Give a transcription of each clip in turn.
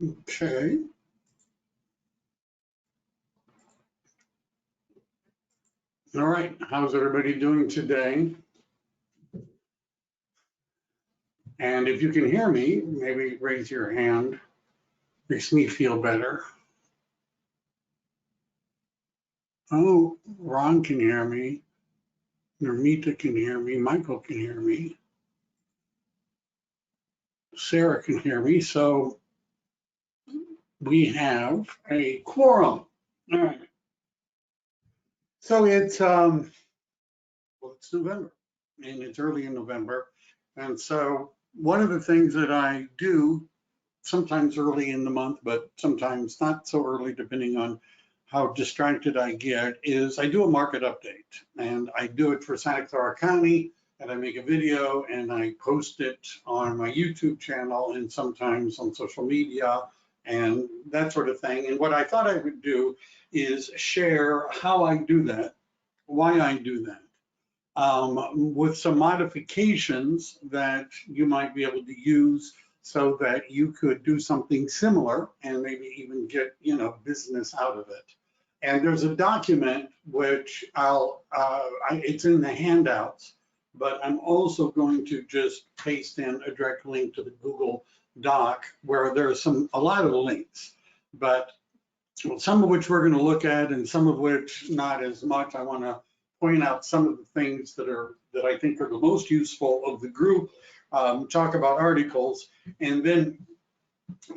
Okay. All right. How's everybody doing today? And if you can hear me, maybe raise your hand. Makes me feel better. Oh, Ron can hear me. Nermita can hear me. Michael can hear me. Sarah can hear me. So we have a quorum. All right. So it's November, and it's early in November. And so one of the things that I do sometimes early in the month, but sometimes not so early, depending on how distracted I get, is I do a market update. And I do it for Santa Clara County, and I make a video and I post it on my YouTube channel and sometimes on social media and that sort of thing. And what I thought I would do is share how I do that, why I do that, with some modifications that you might be able to use so that you could do something similar and maybe even get, business out of it. And there's a document which it's in the handouts, but I'm also going to just paste in a direct link to the Google Doc where there's a lot of links, but some of which we're going to look at and some of which not as much. I want to point out some of the things that I think are the most useful of the group, talk about articles, and then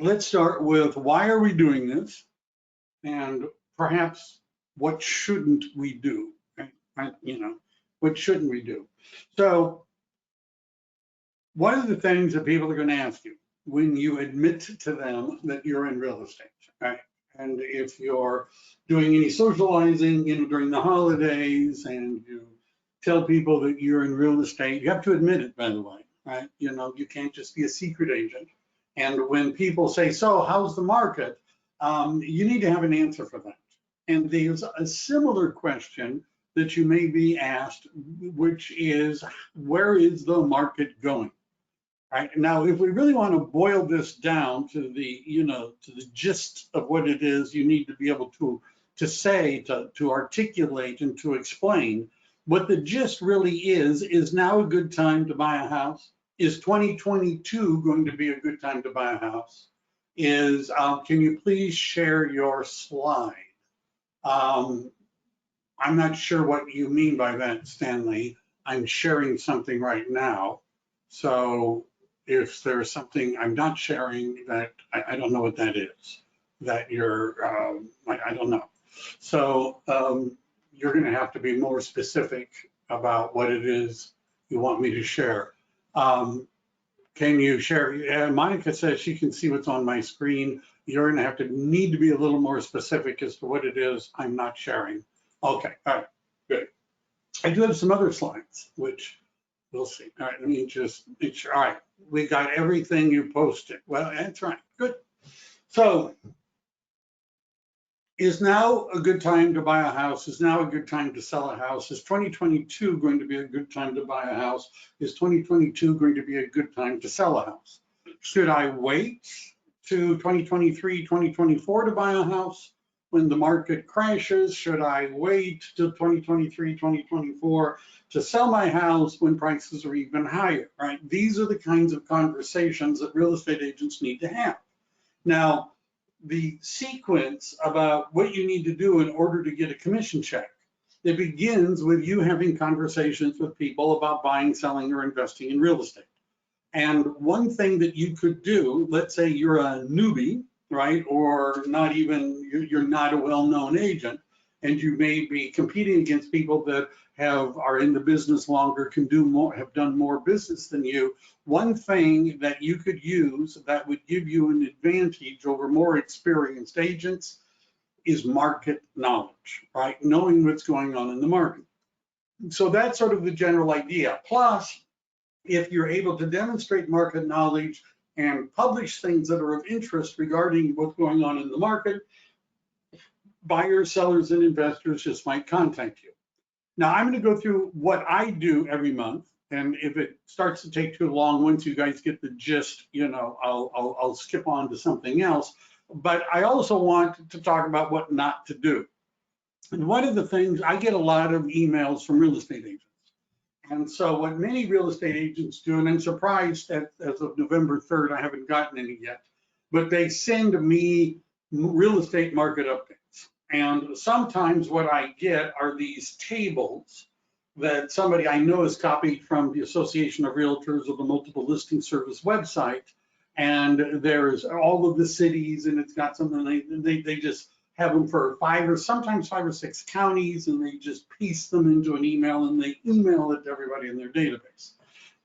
let's start with why are we doing this, and perhaps what shouldn't we do? What shouldn't we do? So one of the things that people are going to ask you when you admit to them that you're in real estate, right? And if you're doing any socializing, during the holidays, and you tell people that you're in real estate, you have to admit it, by the way, right? You can't just be a secret agent. And when people say, so how's the market? You need to have an answer for that. And there's a similar question that you may be asked, which is, where is the market going? Right. Now, if we really want to boil this down to the gist of what it is, you need to be able to say, to articulate and to explain what the gist really is now a good time to buy a house? Is 2022 going to be a good time to buy a house? Can you please share your slide? I'm not sure what you mean by that, Stanley. I'm sharing something right now. So if there's something I'm not sharing that I don't know what that is, that I don't know. So you're going to have to be more specific about what it is you want me to share. Can you share? Monica says she can see what's on my screen. You're going to need to be a little more specific as to what it is I'm not sharing. Okay, all right, good. I do have some other slides, which we'll see. All right, let me just make sure. All right, we got everything you posted. Well, that's right, good. So, is now a good time to buy a house? Is now a good time to sell a house? Is 2022 going to be a good time to buy a house? Is 2022 going to be a good time to sell a house? Should I wait to 2023, 2024 to buy a house when the market crashes? Should I wait till 2023, 2024 to sell my house when prices are even higher, right? These are the kinds of conversations that real estate agents need to have. Now, the sequence about what you need to do in order to get a commission check, it begins with you having conversations with people about buying, selling, or investing in real estate. And one thing that you could do, let's say you're a newbie, right? Or you're not a well-known agent, and you may be competing against people that are in the business longer, can do more, have done more business than you. One thing that you could use that would give you an advantage over more experienced agents is market knowledge, right? Knowing what's going on in the market. So that's sort of the general idea. Plus, if you're able to demonstrate market knowledge and publish things that are of interest regarding what's going on in the market, buyers, sellers, and investors just might contact you. Now, I'm going to go through what I do every month, And if it starts to take too long, once you guys get the gist, I'll skip on to something else. But I also want to talk about what not to do. And one of the things, I get a lot of emails from real estate agents. And so what many real estate agents do, and I'm surprised that as of November 3rd, I haven't gotten any yet, but they send me real estate market updates. And sometimes what I get are these tables that somebody I know has copied from the Association of Realtors or the Multiple Listing Service website. And there's all of the cities, and it's got something, they just have them for sometimes five or six counties, and they just piece them into an email and they email it to everybody in their database.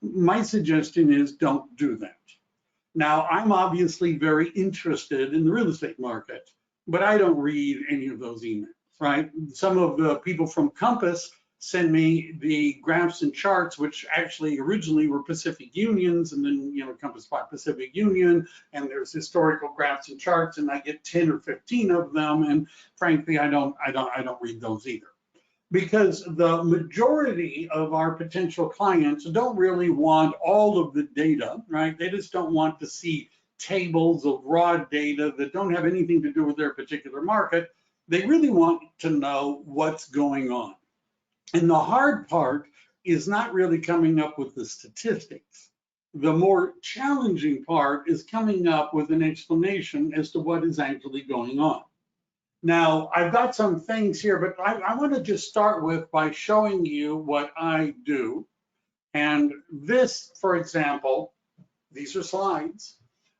My suggestion is don't do that. Now, I'm obviously very interested in the real estate market, but I don't read any of those emails, right? Some of the people from Compass send me the graphs and charts, which actually originally were Pacific Unions, and then Compass bought Pacific Union, and there's historical graphs and charts, and I get 10 or 15 of them, and frankly, I don't read those either, because the majority of our potential clients don't really want all of the data, right? They just don't want to see tables of raw data that don't have anything to do with their particular market. They really want to know what's going on. And the hard part is not really coming up with the statistics. The more challenging part is coming up with an explanation as to what is actually going on. Now, I've got some things here, but I want to just start with by showing you what I do. And this, for example, these are slides,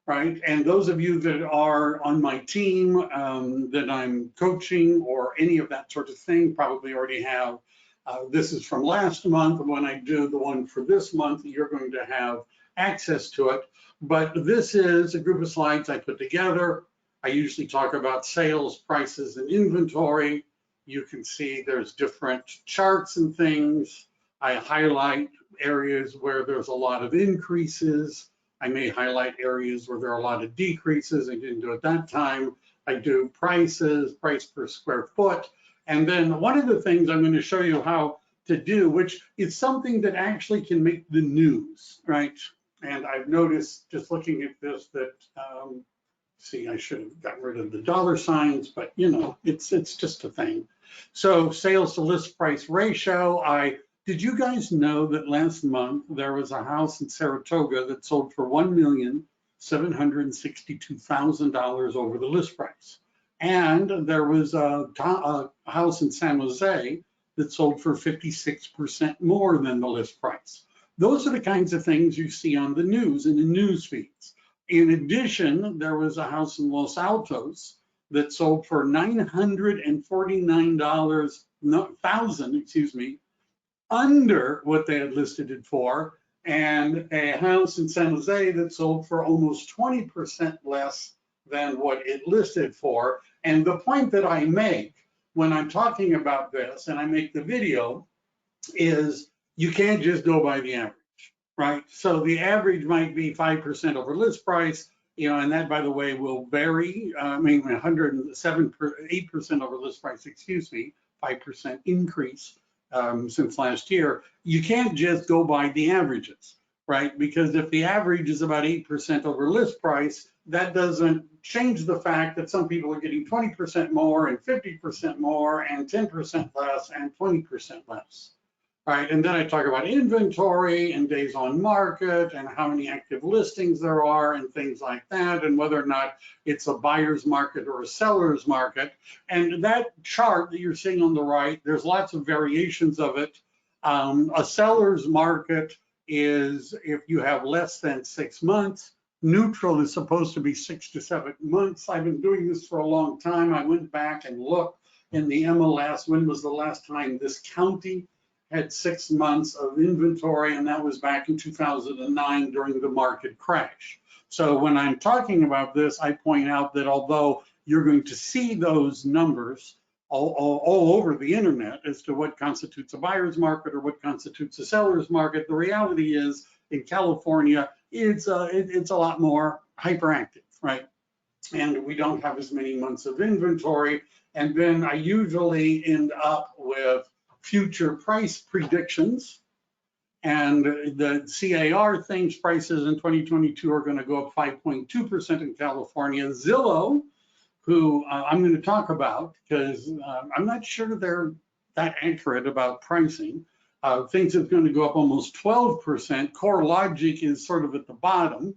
right? And those of you that are on my team that I'm coaching or any of that sort of thing probably already have. This is from last month. When I do the one for this month, you're going to have access to it. But this is a group of slides I put together. I usually talk about sales, prices, and inventory. You can see there's different charts and things. I highlight areas where there's a lot of increases. I may highlight areas where there are a lot of decreases. I didn't do it that time. I do prices, price per square foot. And then one of the things I'm going to show you how to do, which is something that actually can make the news, right? And I've noticed just looking at this that, see, I should have gotten rid of the dollar signs, but it's just a thing. So sales to list price ratio. Did you guys know that last month there was a house in Saratoga that sold for $1,762,000 over the list price? And there was a house in San Jose that sold for 56% more than the list price. Those are the kinds of things you see on the news and the news feeds. In addition, there was a house in Los Altos that sold for $949,000, under what they had listed it for, and a house in San Jose that sold for almost 20% less than what it listed for. And the point that I make when I'm talking about this and I make the video is you can't just go by the average, right? So the average might be 5% over list price, and that, by the way, will vary. 8% over list price, 5% increase since last year. You can't just go by the averages, right? Because if the average is about 8% over list price, that doesn't change the fact that some people are getting 20% more and 50% more and 10% less and 20% less, right? And then I talk about inventory and days on market and how many active listings there are and things like that, and whether or not it's a buyer's market or a seller's market. And that chart that you're seeing on the right, there's lots of variations of it. A seller's market is if you have less than 6 months. Neutral is supposed to be 6 to 7 months. I've been doing this for a long time. I went back and looked in the MLS, when was the last time this county had 6 months of inventory, and that was back in 2009 during the market crash. So when I'm talking about this, I point out that although you're going to see those numbers all over the internet as to what constitutes a buyer's market or what constitutes a seller's market, the reality is in California, it's a lot more hyperactive, right? And we don't have as many months of inventory. And then I usually end up with future price predictions. And the CAR thinks prices in 2022 are going to go up 5.2% in California. Zillow, who I'm going to talk about because I'm not sure they're that accurate about pricing, thinks it's going to go up almost 12%. CoreLogic is sort of at the bottom,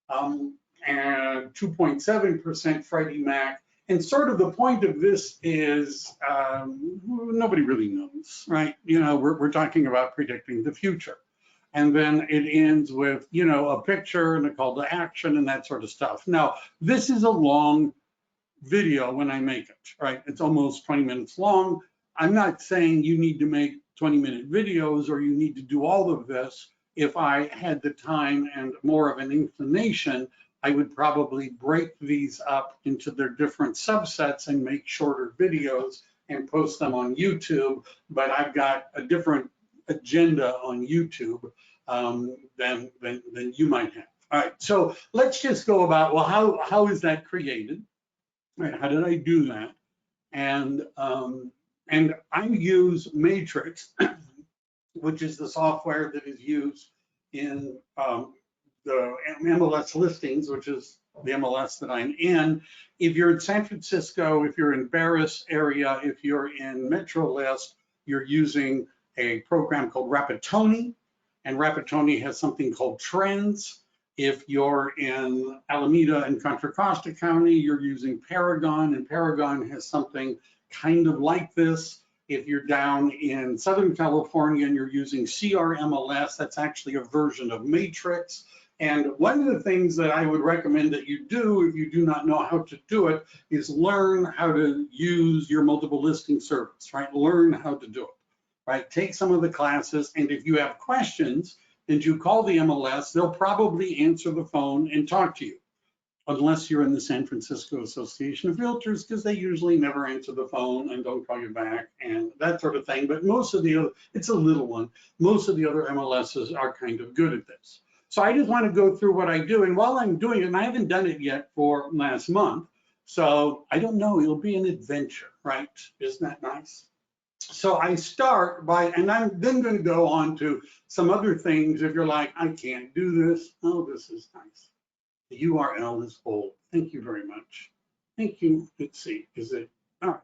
and 2.7% Freddie Mac. And sort of the point of this is nobody really knows, right? You know, we're talking about predicting the future. And then it ends with, you know, a picture and a call to action and that sort of stuff. Now, this is a long video when I make it, right? It's almost 20 minutes long. I'm not saying you need to make 20-minute videos or you need to do all of this. If I had the time and more of an inclination, I would probably break these up into their different subsets and make shorter videos and post them on YouTube. But I've got a different agenda on YouTube than you might have. All right, so let's just go about, well, how is that created? Right, how did I do that? And I use Matrix, which is the software that is used in the MLS listings, which is the MLS that I'm in. If you're in San Francisco, if you're in Barris area, if you're in MetroList, you're using a program called Rapatoni, and Rapatoni has something called Trends. If you're in Alameda and Contra Costa County, you're using Paragon, and Paragon has something kind of like this. If you're down in Southern California and you're using CRMLS, that's actually a version of Matrix. And one of the things that I would recommend that you do if you do not know how to do it is learn how to use your multiple listing service, right? Learn how to do it, right? Take some of the classes, and if you have questions and you call the MLS, they'll probably answer the phone and talk to you, unless you're in the San Francisco Association of Realtors, because they usually never answer the phone and don't call you back and that sort of thing. But most of the other, it's a little one, most of the other MLSs are kind of good at this. So I just want to go through what I do. And while I'm doing it, and I haven't done it yet for last month, so I don't know, it'll be an adventure, right? Isn't that nice? So I start by, and I'm then going to go on to some other things. If you're like, I can't do this, oh, this is nice. The URL is old. Thank you very much. Thank you. Let's see, is it, all right.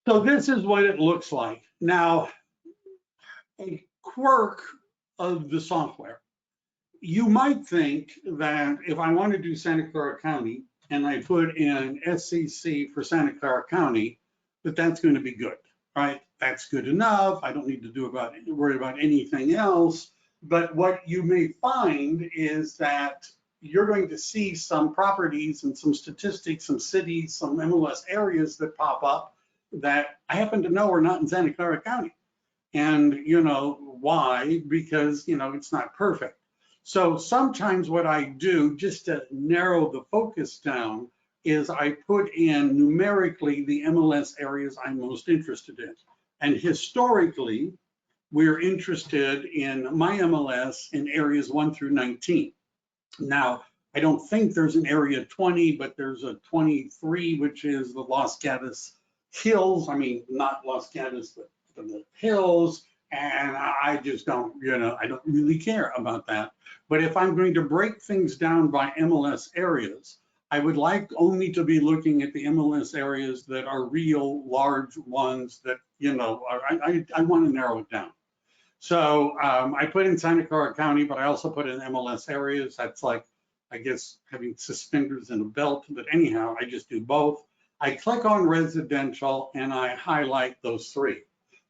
So this is what it looks like. Now, a quirk of the software. You might think that if I want to do Santa Clara County and I put in SCC for Santa Clara County, that that's going to be good, right? That's good enough. I don't need to worry about anything else. But what you may find is that you're going to see some properties and some statistics, some cities, some MLS areas that pop up that I happen to know are not in Santa Clara County. And you know why? Because you know it's not perfect. So sometimes what I do, just to narrow the focus down, is I put in numerically the MLS areas I'm most interested in. And historically, we're interested in my MLS in areas 1 through 19. Now, I don't think there's an area 20, but there's a 23, which is the Los Gatos Hills. I mean, not Los Gatos, but the hills. And I just don't, you know, I don't really care about that. But if I'm going to break things down by MLS areas, I would like only to be looking at the MLS areas that are real large ones that, you know, I want to narrow it down. So I put in Santa Clara County, but I also put in MLS areas. That's like, I guess, having suspenders and a belt. But anyhow, I just do both. I click on residential and I highlight those three.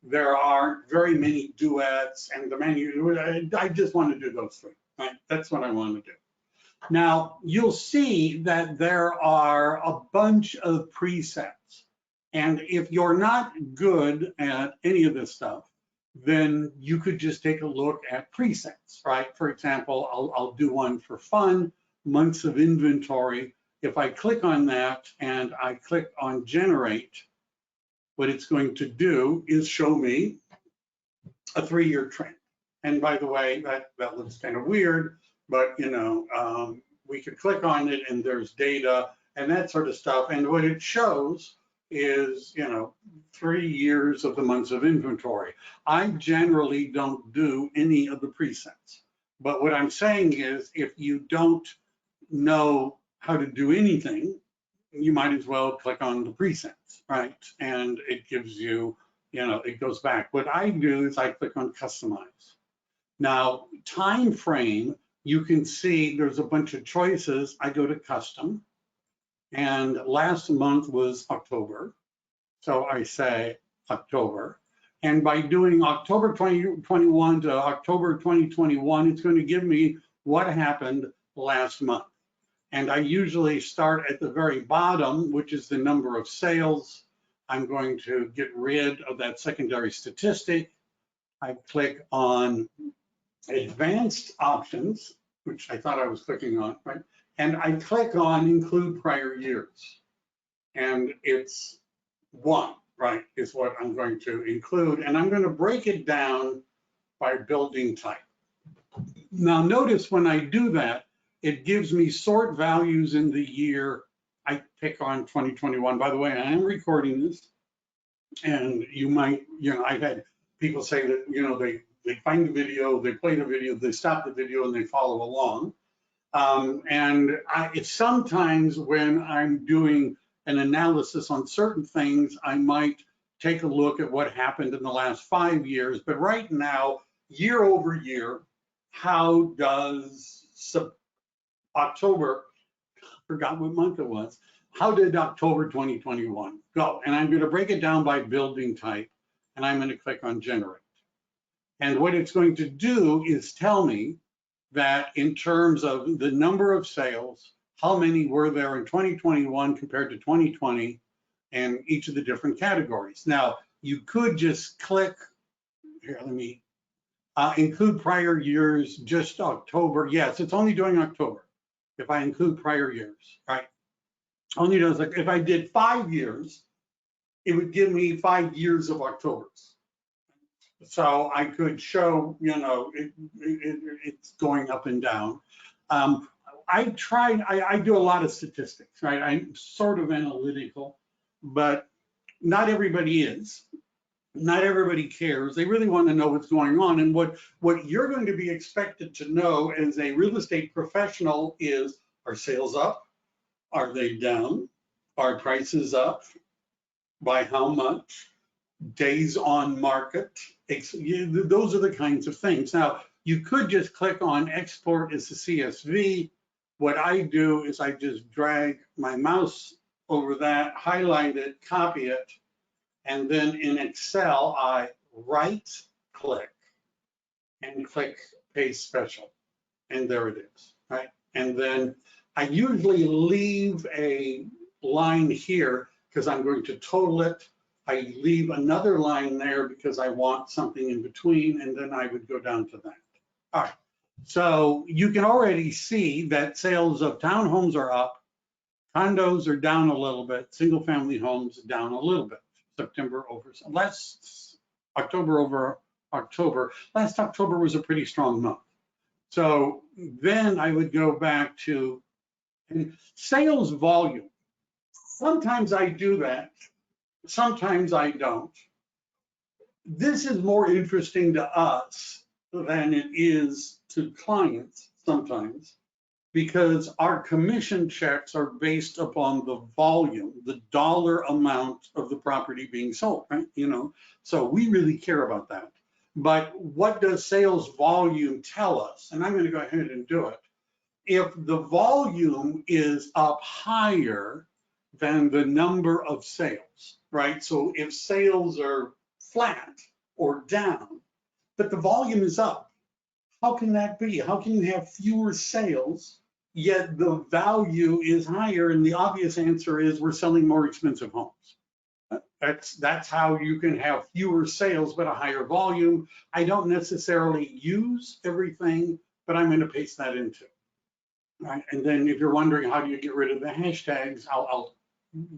There are very many duets and the menu. I just want to do those three, right? That's what I want to do. Now, you'll see that there are a bunch of presets. And if you're not good at any of this stuff, then you could just take a look at presets, right? For example, I'll do one for fun, months of inventory. If I click on that and I click on generate, what it's going to do is show me a 3-year trend. And by the way, that looks kind of weird, but you know, we could click on it and there's data and that sort of stuff. And what it shows is, 3 years of the months of inventory. I generally don't do any of the presets. But what I'm saying is, if you don't know how to do anything, you might as well click on the presets, right? And it gives you, it goes back. What I do is I click on customize. Now, time frame, you can see there's a bunch of choices. I go to custom, and last month was October. So I say October. And by doing October 2021 to October 2021, it's going to give me what happened last month. And I usually start at the very bottom, which is the number of sales. I'm going to get rid of that secondary statistic. I click on advanced options, which I thought I was clicking on, right? And I click on include prior years. And it's 1, right, is what I'm going to include. And I'm going to break it down by building type. Now notice when I do that, it gives me sort values in the year. I pick on 2021. By the way, I am recording this. And you might, I've had people say that, they find the video, they play the video, they stop the video, and they follow along. It's sometimes when I'm doing an analysis on certain things, I might take a look at what happened in the last 5 years. But right now, year over year, how does October, forgot what month it was, how did October 2021 go? And I'm going to break it down by building type, and I'm going to click on generate. And what it's going to do is tell me that in terms of the number of sales, how many were there in 2021 compared to 2020, and each of the different categories. Now, you could just click, here, let me include prior years, just October. Yes, it's only doing October. If I include prior years, right? Only does, like, if I did 5 years, it would give me 5 years of Octobers. So I could show, it's going up and down. I do a lot of statistics, right? I'm sort of analytical, but not everybody is. Not everybody cares. They really want to know what's going on. And what you're going to be expected to know as a real estate professional is, are sales up? Are they down? Are prices up? By how much? Days on market? Those are the kinds of things. Now, you could just click on export as a CSV. What I do is I just drag my mouse over that, highlight it, copy it, and then in Excel, I right click and click paste special. And there it is, right? And then I usually leave a line here because I'm going to total it. I leave another line there because I want something in between, and then I would go down to that. All right, so you can already see that sales of townhomes are up, condos are down a little bit, single family homes down a little bit. September over, last October over October. Last October was a pretty strong month. So then I would go back to sales volume. Sometimes I do that. Sometimes I don't. This is more interesting to us than it is to clients sometimes, because our commission checks are based upon the volume, the dollar amount of the property being sold, right? So we really care about that. But what does sales volume tell us? And I'm going to go ahead and do it. If the volume is up higher than the number of sales, right? So if sales are flat or down, but the volume is up, how can that be? How can you have fewer sales, yet the value is higher? And the obvious answer is we're selling more expensive homes. That's how you can have fewer sales, but a higher volume. I don't necessarily use everything, but I'm going to paste that into. Right? And then if you're wondering how do you get rid of the hashtags,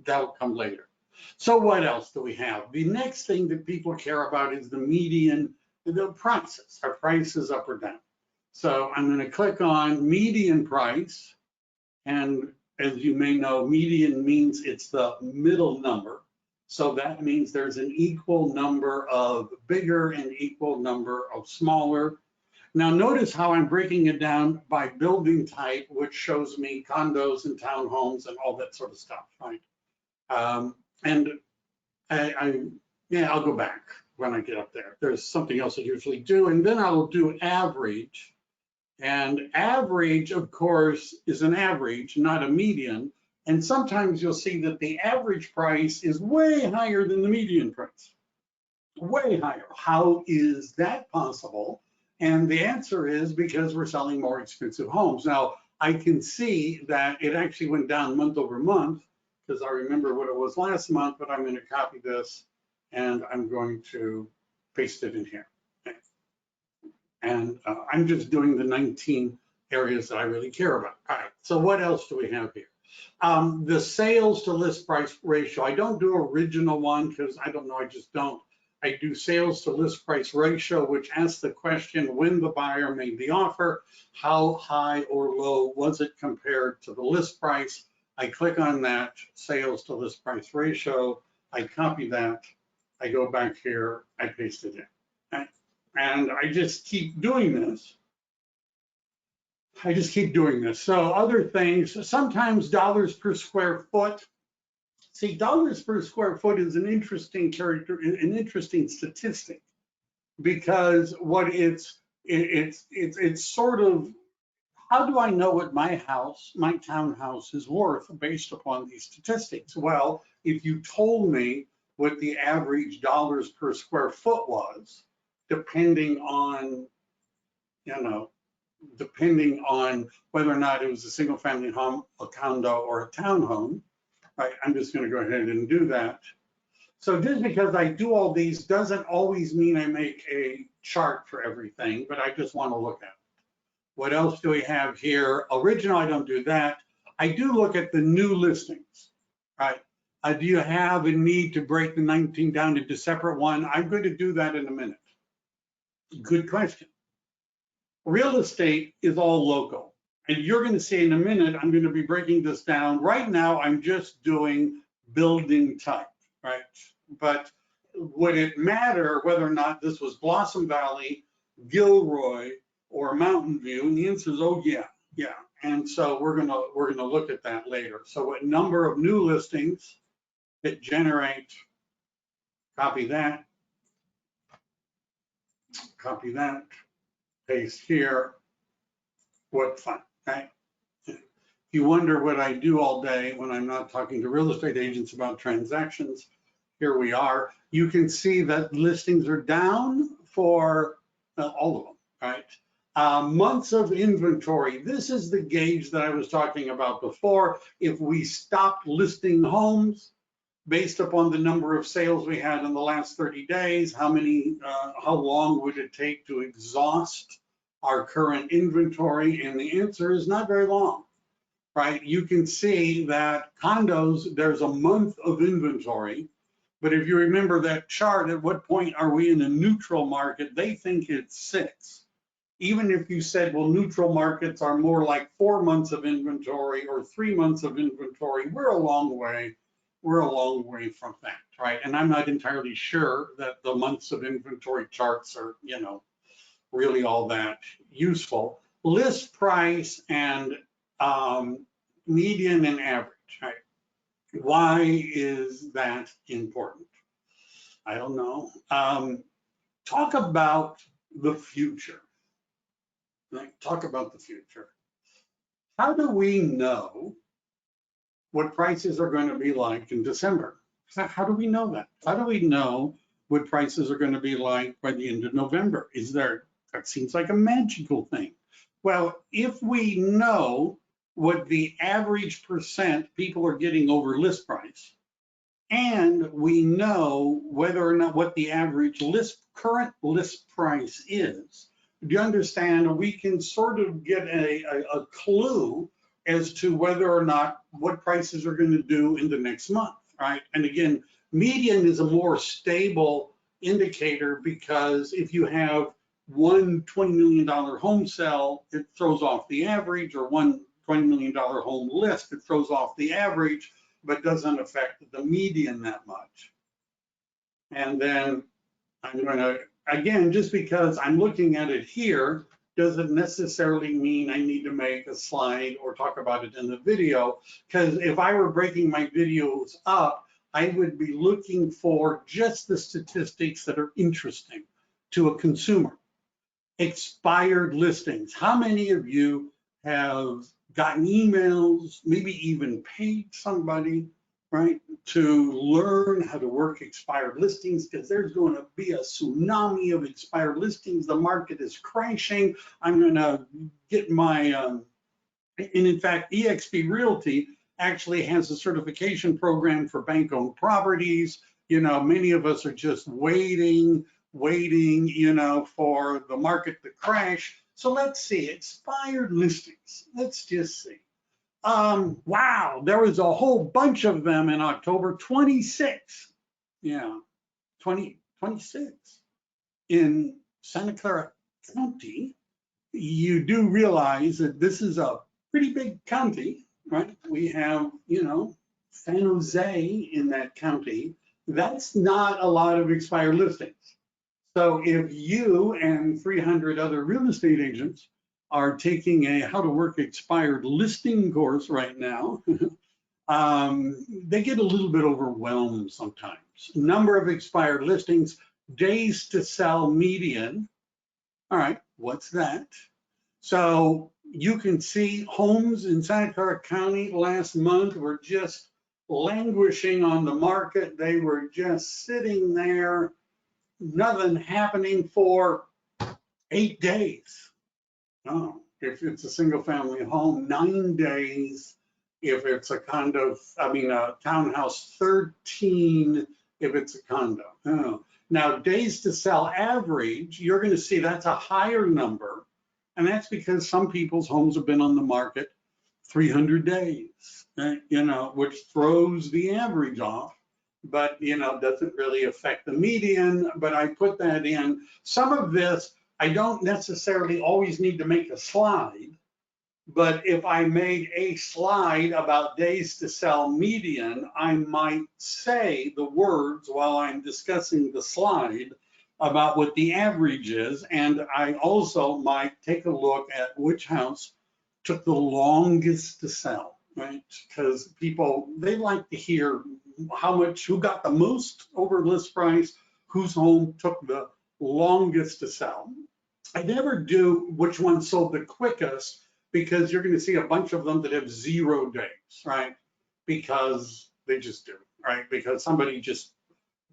that'll come later. So what else do we have? The next thing that people care about is the median, the prices. Are prices up or down? So I'm going to click on median price. And as you may know, median means it's the middle number. So that means there's an equal number of bigger and equal number of smaller. Now notice how I'm breaking it down by building type, which shows me condos and townhomes and all that sort of stuff, right? And yeah, I'll go back when I get up there. There's something else I usually do, and then I'll do average. And average, of course, is an average, not a median. And sometimes you'll see that the average price is way higher than the median price, way higher. How is that possible? And the answer is because we're selling more expensive homes. Now, I can see that it actually went down month over month because I remember what it was last month, but I'm going to copy this and I'm going to paste it in here. And I'm just doing the 19 areas that I really care about. All right, so what else do we have here? The sales to list price ratio. I don't do original one because I don't know, I just don't. I do sales to list price ratio, which asks the question when the buyer made the offer, how high or low was it compared to the list price? I click on that sales to list price ratio. I copy that. I go back here. I paste it in. Okay? And I just keep doing this. So other things, sometimes dollars per square foot. See, dollars per square foot is an interesting statistic because what it's sort of, how do I know what my townhouse is worth based upon these statistics? Well, if you told me what the average dollars per square foot was, depending on whether or not it was a single family home, a condo, or a townhome, right? I'm just going to go ahead and do that. So just because I do all these doesn't always mean I make a chart for everything, but I just want to look at it. What else do we have here? Original, I don't do that. I do look at the new listings, right? Do you have a need to break the 19 down into separate one? I'm going to do that in a minute. Good question. Real estate is all local. And you're going to see in a minute, I'm going to be breaking this down. Right now, I'm just doing building type, right? But would it matter whether or not this was Blossom Valley, Gilroy, or Mountain View? And the answer is, oh yeah. And so we're gonna look at that later. So what number of new listings that generate? Copy that. Paste here. What fun, right? If you wonder what I do all day when I'm not talking to real estate agents about transactions, here we are. You can see that listings are down for all of them, right? Months of inventory. This is the gauge that I was talking about before. If we stopped listing homes based upon the number of sales we had in the last 30 days, how long would it take to exhaust our current inventory? And the answer is not very long, right? You can see that condos, there's a month of inventory, but if you remember that chart, at what point are we in a neutral market? They think it's 6. Even if you said, well, neutral markets are more like 4 months of inventory or 3 months of inventory, we're a long way from that, right? And I'm not entirely sure that the months of inventory charts are, really all that useful. List price and median and average, right? Why is that important? I don't know. Talk about the future. Talk about the future. How do we know what prices are going to be like in December? How do we know that? How do we know what prices are going to be like by the end of November? That seems like a magical thing. Well, if we know what the average percent people are getting over list price, and we know whether or not what the average current list price is, do you understand? We can sort of get a clue as to whether or not what prices are going to do in the next month, right? And again, median is a more stable indicator because if you have one $20 million home sell, it throws off the average, or one $20 million home list, it throws off the average, but doesn't affect the median that much. And then I'm going to, again, just because I'm looking at it here, doesn't necessarily mean I need to make a slide or talk about it in the video. Because if I were breaking my videos up, I would be looking for just the statistics that are interesting to a consumer. Expired listings. How many of you have gotten emails, maybe even paid somebody, right, to learn how to work expired listings? Because there's going to be a tsunami of expired listings. The market is crashing. I'm going to get my, and in fact, eXp Realty actually has a certification program for bank-owned properties. You know, many of us are just waiting, you know, for the market to crash. So let's see, expired listings. Let's just see. Wow, there was a whole bunch of them in October, 26. Yeah, 26 in Santa Clara County. You do realize that this is a pretty big county, right? We have, you know, San Jose in that county. That's not a lot of expired listings. So if you and 300 other real estate agents are taking a how to work expired listing course right now, they get a little bit overwhelmed sometimes. Number of expired listings, days to sell median. All right, what's that? So you can see homes in Santa Clara County last month were just languishing on the market. They were just sitting there, nothing happening for 8 days. No, if it's a single family home, 9 days. If it's a condo, a townhouse, 13 if it's a condo. Oh. Now, days to sell average, you're going to see that's a higher number. And that's because some people's homes have been on the market 300 days, you know, which throws the average off, but, you know, doesn't really affect the median. But I put that in. Some of this, I don't necessarily always need to make a slide, but if I made a slide about days to sell median, I might say the words while I'm discussing the slide about what the average is. And I also might take a look at which house took the longest to sell, right? Because people, they like to hear how much, who got the most over list price, whose home took the longest to sell. I never do which one sold the quickest, because you're going to see a bunch of them that have 0 days, right? Because they just do, right? Because somebody just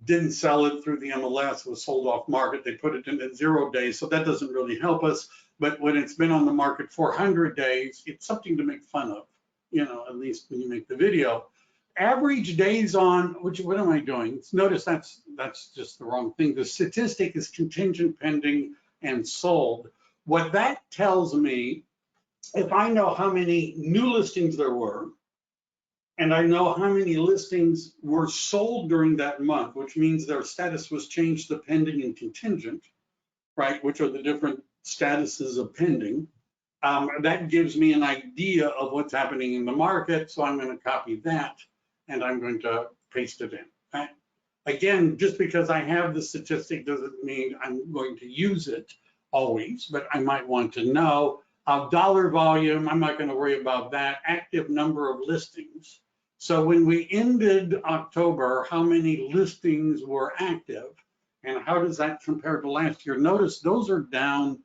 didn't sell it through the MLS, was sold off market. They put it in at 0 days. So that doesn't really help us. But when it's been on the market 400 days, it's something to make fun of, you know, at least when you make the video. Average days on, what am I doing? Notice that's just the wrong thing. The statistic is contingent, pending, and sold. What that tells me, if I know how many new listings there were, and I know how many listings were sold during that month, which means their status was changed to pending and contingent, right, which are the different statuses of pending. That gives me an idea of what's happening in the market. So I'm going to copy that and I'm going to paste it in. Okay? Again, just because I have the statistic doesn't mean I'm going to use it always, but I might want to know. Dollar volume, I'm not going to worry about that. Active number of listings. So when we ended October, how many listings were active and how does that compare to last year? Notice those are down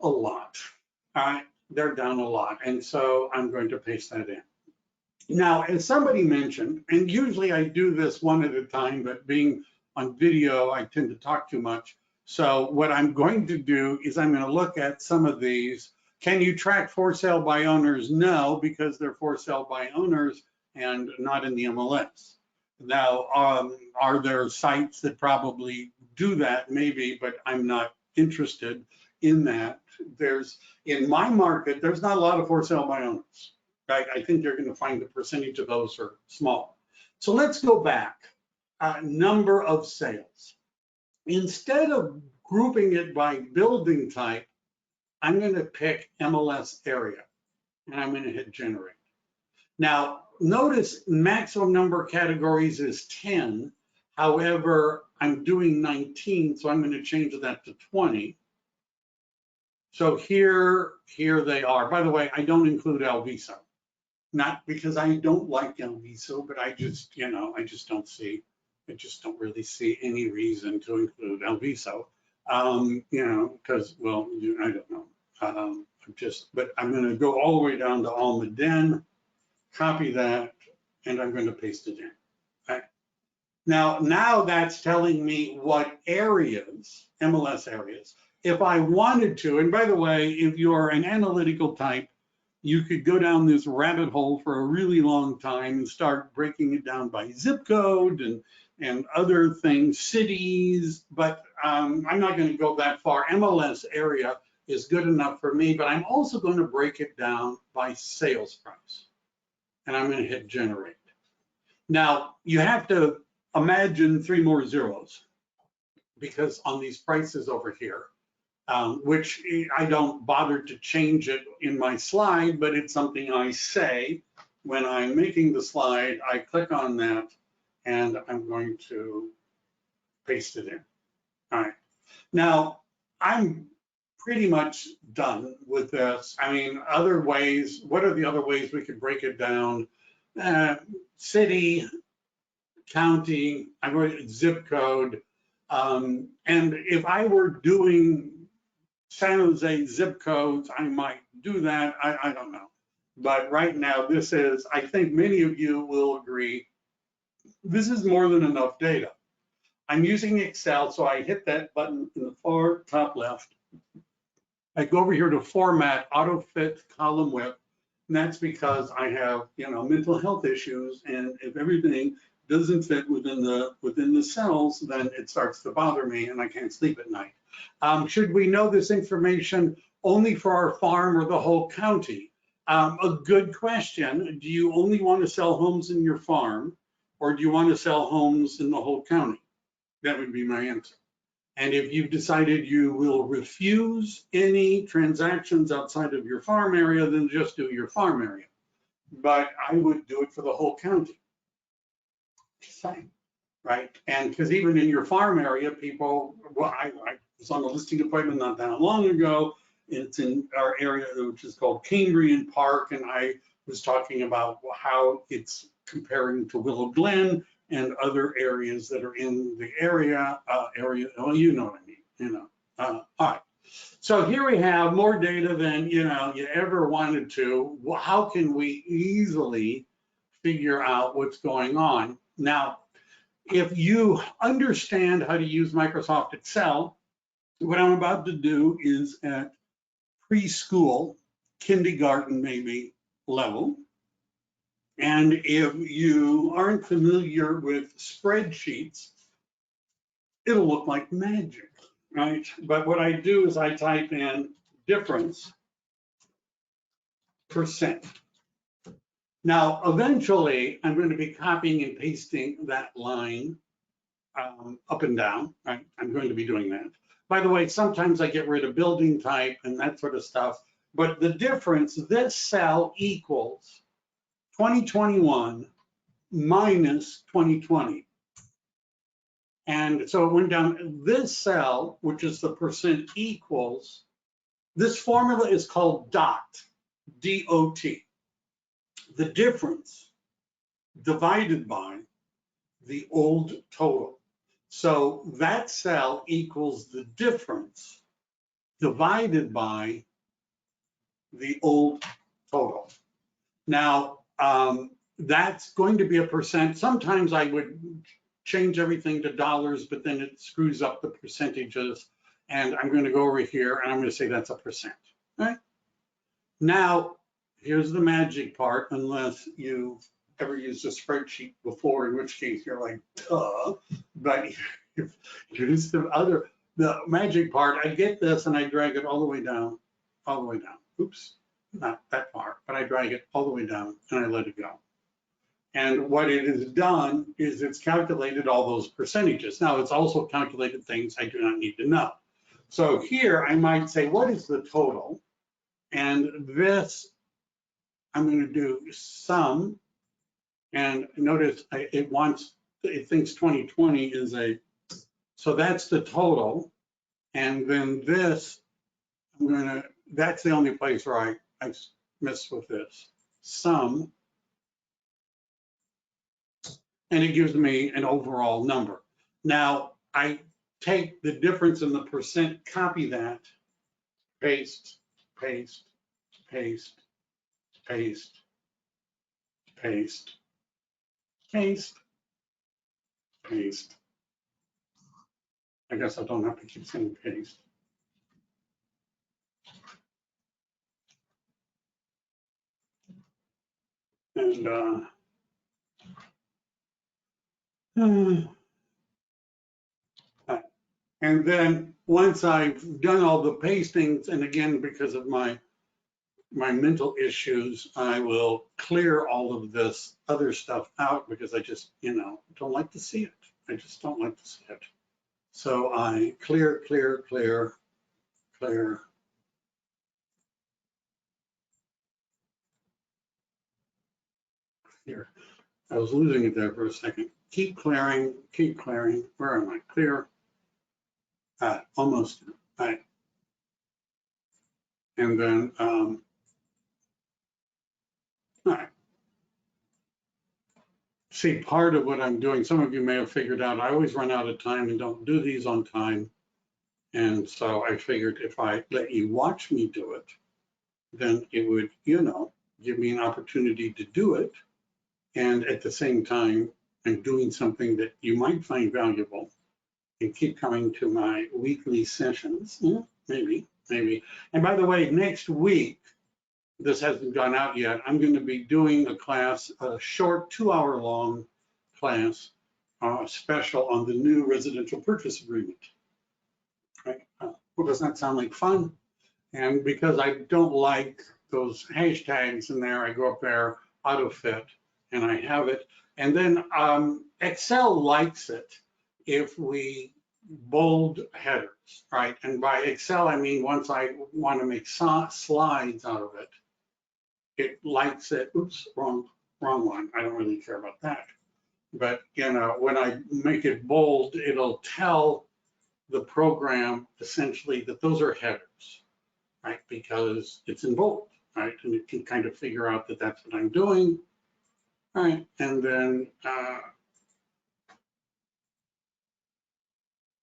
a lot. All right, they're down a lot. And so I'm going to paste that in. Now, as somebody mentioned, and usually I do this one at a time, but being on video, I tend to talk too much. So what I'm going to do is I'm going to look at some of these. Can you track for sale by owners? No, because they're for sale by owners and not in the MLS. Now, are there sites that probably do that? Maybe, but I'm not interested in that. In my market, there's not a lot of for sale by owners. Right? I think you're going to find the percentage of those are small. So let's go back. Number of sales. Instead of grouping it by building type, I'm going to pick MLS area and I'm going to hit generate. Now, notice maximum number of categories is 10. However, I'm doing 19, so I'm going to change that to 20. So here they are. By the way, I don't include El Viso. Not because I don't like El Viso, but I just don't really see any reason to include El Viso. Because, well, I don't know. But I'm going to go all the way down to Almaden, copy that, and I'm going to paste it in. Right? Now that's telling me what areas, MLS areas, if I wanted to, and by the way, if you're an analytical type, you could go down this rabbit hole for a really long time and start breaking it down by zip code and other things, cities, but I'm not going to go that far. MLS area is good enough for me, but I'm also going to break it down by sales price. And I'm going to hit generate. Now, you have to imagine 3 more zeros because on these prices over here, which I don't bother to change it in my slide, but it's something I say when I'm making the slide. I click on that and I'm going to paste it in. All right. Now, I'm pretty much done with this. I mean, other ways, what are the other ways we could break it down? City, county, I'm going to zip code. And if I were doing San Jose zip codes, I might do that. I don't know. But right now, this is, I think many of you will agree, this is more than enough data. I'm using Excel, so I hit that button in the far top left. I go over here to format, auto fit column width, and that's because I have, mental health issues, and if everything doesn't fit within the cells, then it starts to bother me and I can't sleep at night. Should we know this information only for our farm or the whole county? A good question. Do you only want to sell homes in your farm, or do you want to sell homes in the whole county? That would be my answer. And if you've decided you will refuse any transactions outside of your farm area, then just do your farm area. But I would do it for the whole county. Same, right? And because even in your farm area, people, well, I was on a listing appointment not that long ago. It's in our area, which is called Cambrian Park, and I was talking about how it's comparing to Willow Glen and other areas that are in the area. Well, you know what I mean, all right. So here we have more data than you ever wanted to. Well, how can we easily figure out what's going on? Now, if you understand how to use Microsoft Excel, what I'm about to do is at preschool, kindergarten maybe level. And if you aren't familiar with spreadsheets, it'll look like magic, right? But what I do is I type in difference %. Now, eventually, I'm going to be copying and pasting that line up and down, right? I'm going to be doing that. By the way, sometimes I get rid of building type and that sort of stuff, but the difference, this cell equals 2021 minus 2020. And so it went down, this cell, which is the % equals, this formula is called DOT, D-O-T. The difference divided by the old total. So that cell equals the difference divided by the old total. Now, that's going to be a %. Sometimes I would change everything to dollars, but then it screws up the percentages. And I'm going to go over here and I'm going to say that's a %. Right? Now, here's the magic part, unless you ever used a spreadsheet before, in which case you're like, duh. But if you're used to the magic part, I get this and I drag it all the way down, Oops, not that far, but I drag it all the way down and I let it go. And what it has done is it's calculated all those percentages. Now it's also calculated things I do not need to know. So here I might say, what is the total? And this, I'm going to do sum. And notice it wants it thinks 2020 is so that's the total. And then this, that's the only place where I miss with this. Sum, and it gives me an overall number. Now, I take the difference in the percent, copy that, paste, paste, paste, paste, paste, paste, paste. I guess I don't have to keep saying paste. And then once I've done all the pastings, and again, because of my mental issues, I will clear all of this other stuff out because I just, don't like to see it. I just don't like to see it. So I clear, clear, clear, clear. Here, I was losing it there for a second. Keep clearing, keep clearing. Where am I? Clear. Almost. All right. And then, all right. See, part of what I'm doing, some of you may have figured out, I always run out of time and don't do these on time. And so I figured if I let you watch me do it, then it would, give me an opportunity to do it. And at the same time, I'm doing something that you might find valuable and keep coming to my weekly sessions. Maybe. And by the way, next week, this hasn't gone out yet, I'm going to be doing a class, a short 2-hour-long class, special on the new residential purchase agreement. Right? Well, does that sound like fun? And because I don't like those hashtags in there, I go up there, autofit, and I have it. And then Excel likes it if we bold headers, right? And by Excel, I mean once I want to make slides out of it, it likes it. Oops, wrong one. I don't really care about that. But when I make it bold, it'll tell the program essentially that those are headers, right? Because it's in bold, right? And it can kind of figure out that that's what I'm doing, right? And then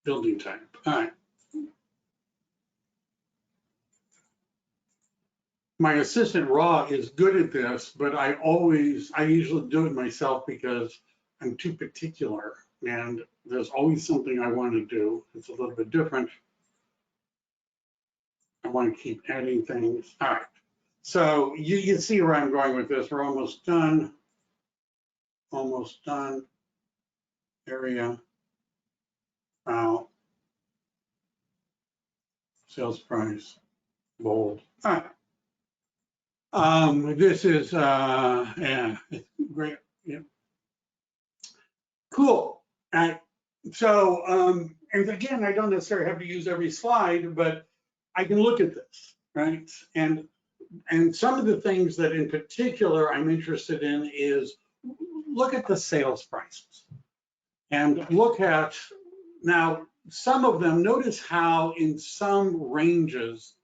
building type, all right. My assistant Raw is good at this, but I usually do it myself because I'm too particular and there's always something I want to do. It's a little bit different. I want to keep adding things. All right. So you see where I'm going with this. We're almost done. Almost done. Area. Sales price. Bold. All right. This is, yeah, great. Yeah. Cool. All right. So, and again, I don't necessarily have to use every slide, but I can look at this, right? And some of the things that in particular I'm interested in is look at the sales prices and look at, now, some of them, notice how in some ranges,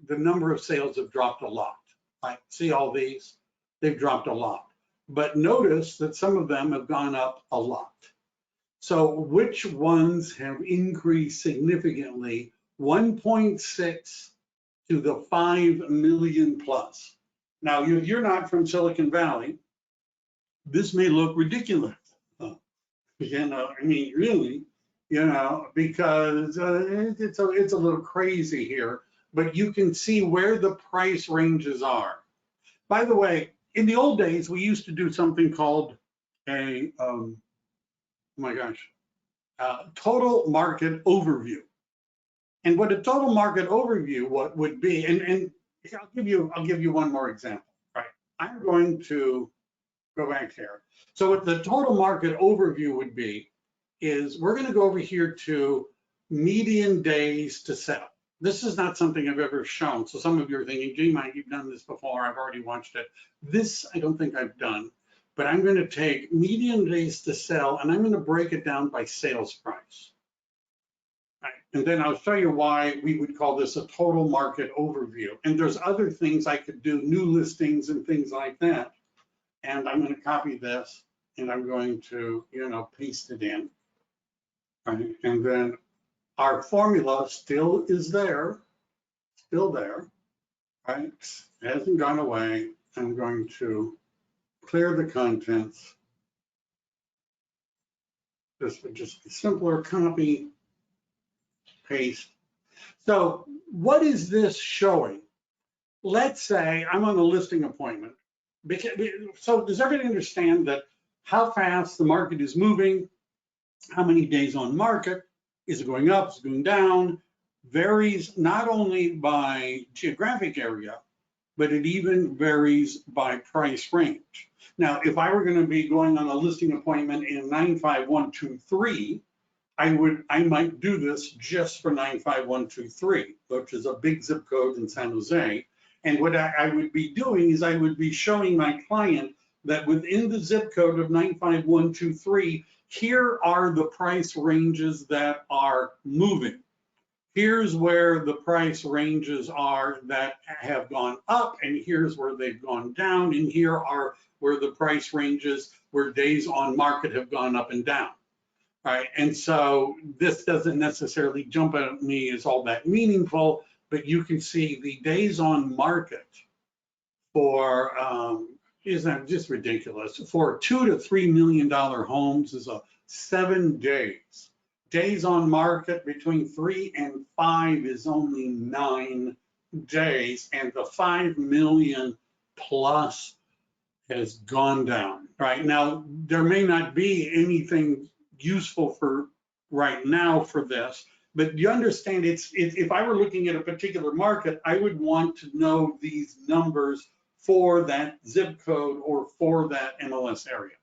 the number of sales have dropped a lot. Like, see all these? They've dropped a lot. But notice that some of them have gone up a lot. So which ones have increased significantly? 1.6 to the 5 million plus. Now, if you're not from Silicon Valley, this may look ridiculous. I mean, really, because it's a little crazy here, but you can see where the price ranges are. By the way, in the old days, we used to do something called a, oh my gosh, total market overview. And what a total market overview would be, and I'll give you one more example, right? I'm going to go back here. So what the total market overview would be is we're going to go over here to median days to sell. This is not something I've ever shown. So some of you are thinking, gee, Mike, you've done this before. I've already watched it. This I don't think I've done, but I'm going to take median days to sell and I'm going to break it down by sales price. Right. And then I'll show you why we would call this a total market overview. And there's other things I could do, new listings and things like that. And I'm going to copy this and I'm going to, paste it in. Right. And then our formula still is there, right? It hasn't gone away. I'm going to clear the contents. This would just be simpler, copy, paste. So what is this showing? Let's say I'm on a listing appointment. So does everybody understand that how fast the market is moving, how many days on market, is it going up, is it going down, varies not only by geographic area, but it even varies by price range. Now, if I were going to be going on a listing appointment in 95123, I might do this just for 95123, which is a big zip code in San Jose. And what I would be doing is I would be showing my client that within the zip code of 95123, here are the price ranges that are moving. Here's where the price ranges are that have gone up, and here's where they've gone down, and here are where the price ranges where days on market have gone up and down. All right, and so this doesn't necessarily jump at me as all that meaningful, but you can see the days on market for, isn't just ridiculous, for $2 to $3 million homes is a 7 days. Days on market between 3 and 5 is only 9 days, and the 5 million plus has gone down. Right now, there may not be anything useful for right now for this, but you understand if I were looking at a particular market, I would want to know these numbers for that zip code or for that MLS area.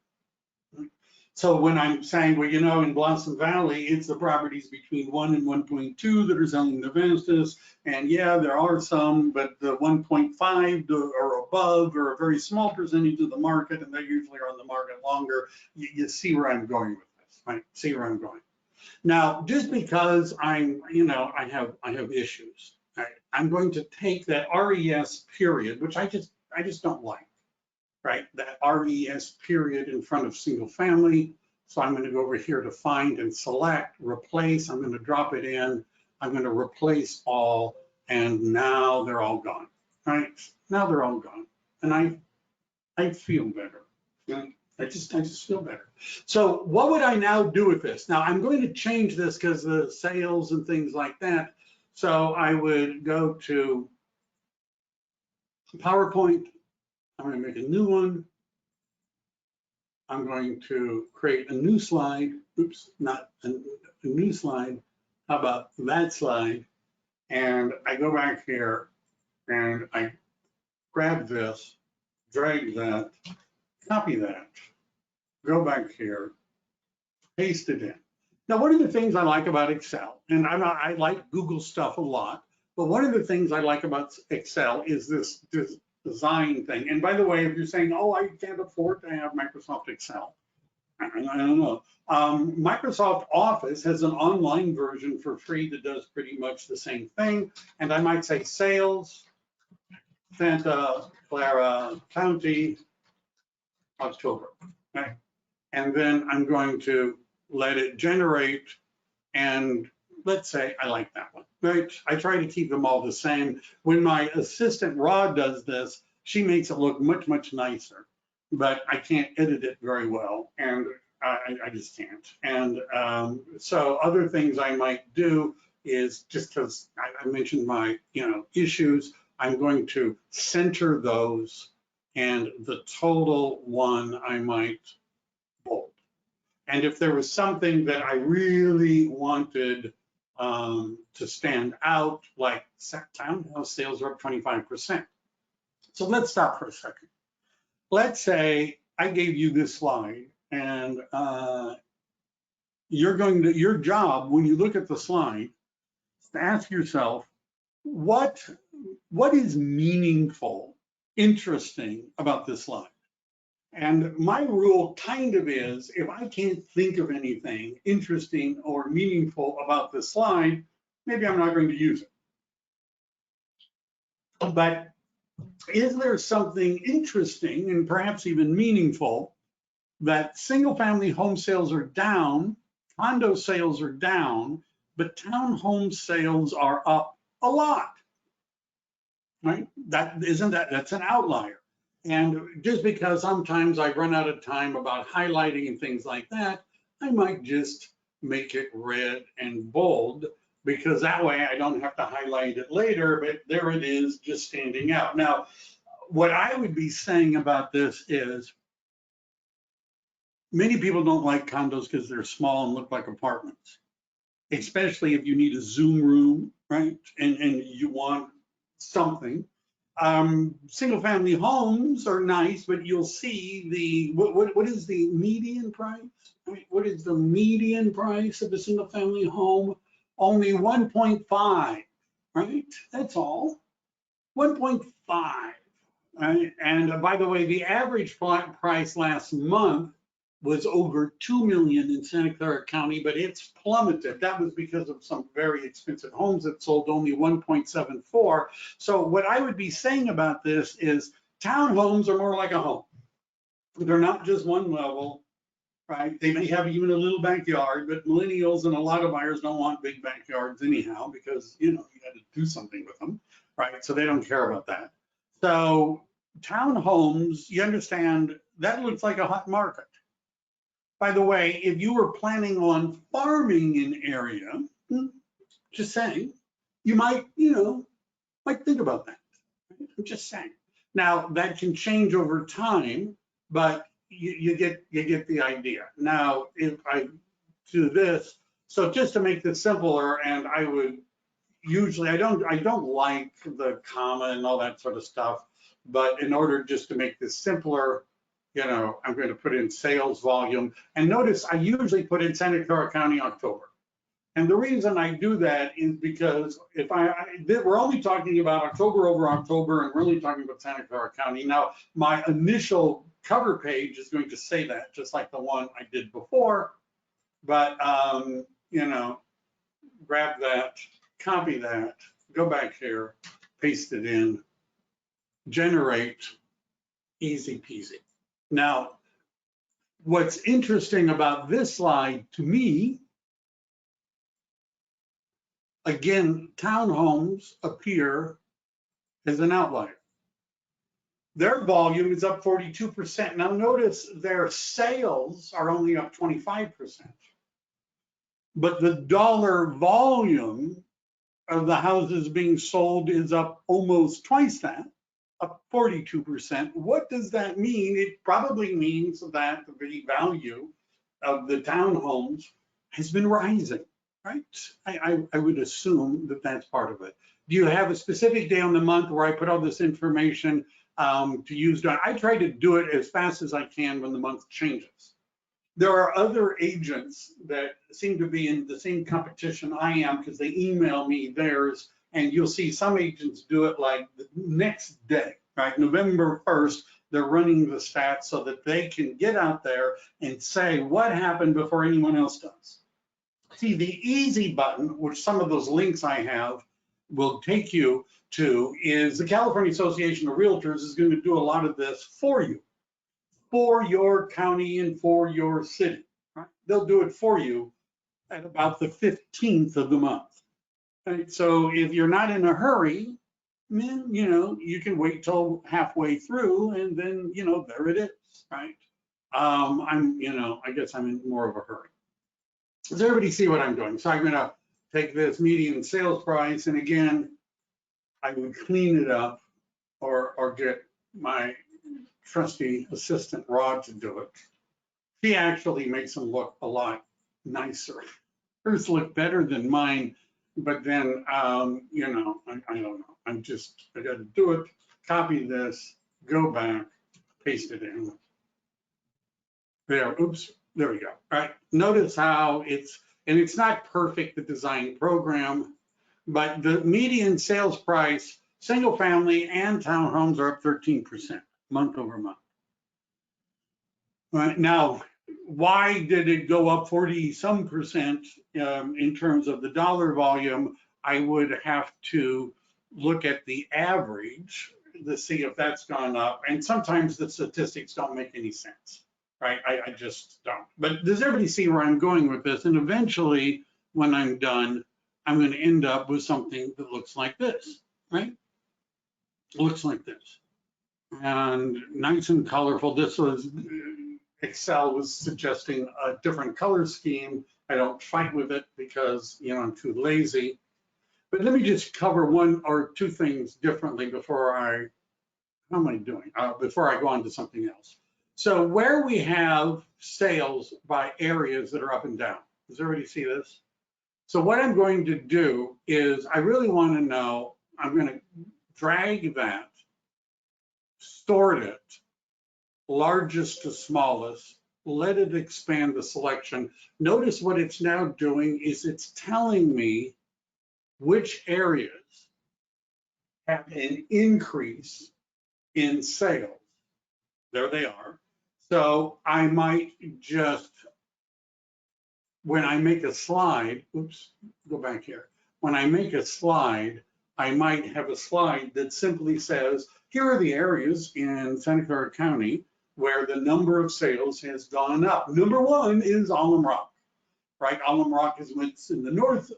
So when I'm saying, well, in Blossom Valley, it's the properties between 1 and 1.2 that are selling the fastest. And yeah, there are some, but the 1.5 or above are a very small percentage of the market, and they usually are on the market longer. You see where I'm going with this, right? See where I'm going. Now, just because I have issues, right? I'm going to take that RES period, which I just don't like. Right, that RES period in front of single family. So I'm going to go over here to find and select, replace. I'm going to drop it in. I'm going to replace all, and now they're all gone. Right, now they're all gone, and I feel better. Right? I just feel better. So what would I now do with this? Now I'm going to change this because the sales and things like that. So I would go to PowerPoint. I'm going to make a new one. I'm going to create a new slide. Oops, not a new slide. How about that slide? And I go back here and I grab this, drag that, copy that, go back here, paste it in. Now, one of the things I like about Excel, and I like Google stuff a lot, but one of the things I like about Excel is this design thing. And by the way, if you're saying, oh, I can't afford to have Microsoft Excel, I don't know. Microsoft Office has an online version for free that does pretty much the same thing. And I might say sales, Santa Clara County, October. Okay? And then I'm going to let it generate, and let's say I like that one, right? I try to keep them all the same. When my assistant Rod does this, she makes it look much, much nicer, but I can't edit it very well, and I just can't. And so other things I might do is, just because I mentioned my issues, I'm going to center those, and the total one I might bold. And if there was something that I really wanted to stand out, like townhouse sales are up 25%. So let's stop for a second. Let's say I gave you this slide, and your job when you look at the slide is to ask yourself, what is meaningful, interesting about this slide? And my rule kind of is, if I can't think of anything interesting or meaningful about this slide, maybe I'm not going to use it. But is there something interesting and perhaps even meaningful that single family home sales are down, condo sales are down, but townhome sales are up a lot, right? That's an outlier. And just because sometimes I run out of time about highlighting and things like that, I might just make it red and bold, because that way I don't have to highlight it later, but there it is, just standing out. Now, what I would be saying about this is, many people don't like condos because they're small and look like apartments, especially if you need a Zoom room, right? And you want something. Single family homes are nice, but you'll see the, what is the median price? I mean, what is the median price of a single family home? Only 1.5, right? That's all, 1.5. Right? And by the way, the average price last month was over 2 million in Santa Clara County, but it's plummeted. That was because of some very expensive homes that sold, only 1.74. So what I would be saying about this is, townhomes are more like a home. They're not just one level, right? They may have even a little backyard, but millennials and a lot of buyers don't want big backyards anyhow, because you got to do something with them, right? So they don't care about that. So townhomes, you understand, that looks like a hot market. By the way, if you were planning on farming an area, just saying, you might think about that. I'm just saying. Now, that can change over time, but you get the idea. Now, if I do this, so just to make this simpler, and I would usually, I don't like the comma and all that sort of stuff, but in order just to make this simpler, I'm going to put in sales volume. And notice I usually put in Santa Clara County October. And the reason I do that is because if we're only talking about October over October, and we're only talking about Santa Clara County. Now, my initial cover page is going to say that, just like the one I did before. But, grab that, copy that, go back here, paste it in, generate, easy peasy. Now, what's interesting about this slide to me, again, townhomes appear as an outlier. Their volume is up 42%. Now notice their sales are only up 25%. But the dollar volume of the houses being sold is up almost twice that, up 42%. What does that mean? It probably means that the value of the townhomes has been rising, right? I would assume that that's part of it. Do you have a specific day on the month where I put all this information to use? I try to do it as fast as I can when the month changes. There are other agents that seem to be in the same competition I am, because they email me theirs, and you'll see some agents do it like the next day, right? November 1st, they're running the stats so that they can get out there and say what happened before anyone else does. See, the easy button, which some of those links I have will take you to, is the California Association of Realtors is going to do a lot of this for you, for your county and for your city, right? They'll do it for you at about the 15th of the month. Right? So if you're not in a hurry, then, you can wait till halfway through, and then, there it is, right? I guess I'm in more of a hurry. Does everybody see what I'm doing? So I'm gonna take this median sales price, and again, I would clean it up or get my trusty assistant Rod to do it. She actually makes them look a lot nicer. Hers look better than mine, but then, I don't know. I got to do it, copy this, go back, paste it in. There, oops, there we go. All right, notice how it's not perfect, the design program, but the median sales price, single family and townhomes, are up 13% month over month. Right now, why did it go up 40-some% in terms of the dollar volume? I would have to look at the average to see if that's gone up. And sometimes the statistics don't make any sense, right? I just don't. But does everybody see where I'm going with this? And eventually, when I'm done, I'm going to end up with something that looks like this, right? It looks like this. And nice and colorful. This was, Excel was suggesting a different color scheme. I don't fight with it because, I'm too lazy. But let me just cover one or two things differently before how am I doing? Before I go on to something else. So where we have sales by areas that are up and down, does everybody see this? So what I'm going to do is I really want to know, I'm going to drag that, sort it, largest to smallest, let it expand the selection. Notice what it's now doing is it's telling me which areas have an increase in sales. There they are. So I might just, when I make a slide, oops, go back here. When I make a slide, I might have a slide that simply says, here are the areas in Santa Clara County where the number of sales has gone up. Number one is Alum Rock, right? Alum Rock is what's in the North